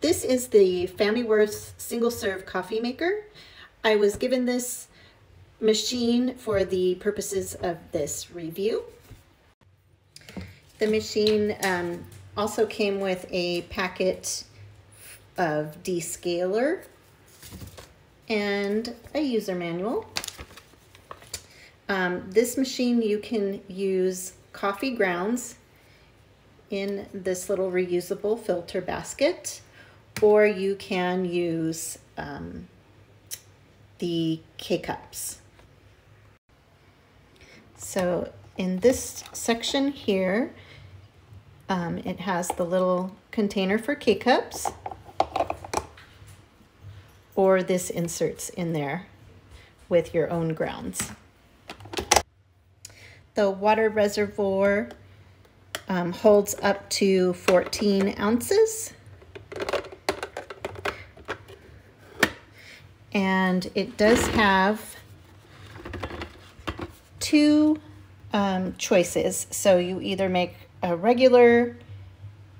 This is the Famiworths single serve coffee maker. I was given this machine for the purposes of this review. The machine also came with a packet of descaler and a user manual. This machine, you can use coffee grounds in this little reusable filter basket, or you can use the K-cups. So in this section here, it has the little container for K-cups, or this inserts in there with your own grounds. The water reservoir holds up to 14 ounces. And it does have two choices. So you either make a regular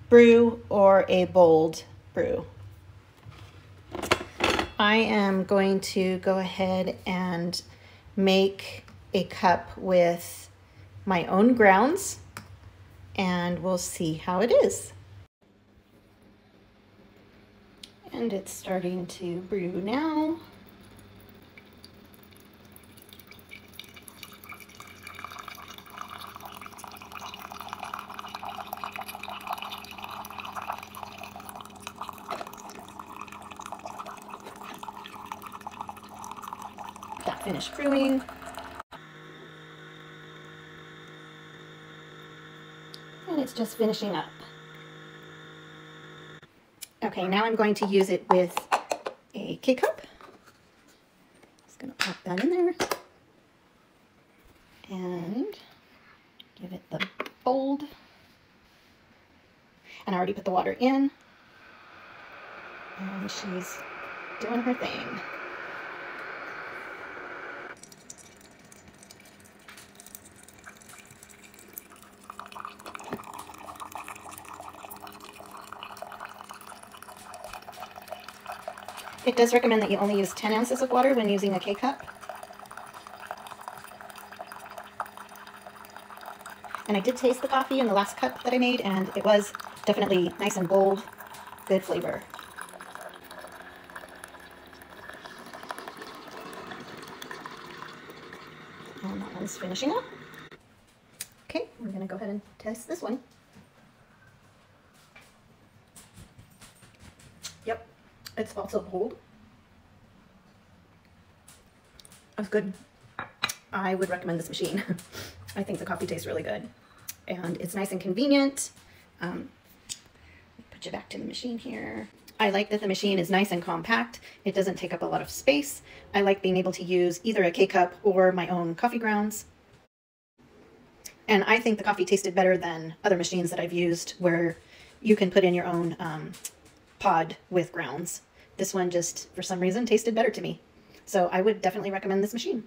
brew or a bold brew. I am going to go ahead and make a cup with my own grounds, and we'll see how it is. And it's starting to brew now. That finished brewing. And it's just finishing up. Okay, now I'm going to use it with a K-cup. Just gonna pop that in there and give it the bold. And I already put the water in, and she's doing her thing. It does recommend that you only use 10 ounces of water when using a K-cup. And I did taste the coffee in the last cup that I made, and it was definitely nice and bold, good flavor. And that one's finishing up. Okay, we're gonna go ahead and test this one. Yep. It's also bold. That's good. I would recommend this machine. I think the coffee tastes really good. And it's nice and convenient. Put you back to the machine here. I like that the machine is nice and compact. It doesn't take up a lot of space. I like being able to use either a K-cup or my own coffee grounds. And I think the coffee tasted better than other machines that I've used where you can put in your own pod with grounds. This one just, for some reason, tasted better to me. So I would definitely recommend this machine.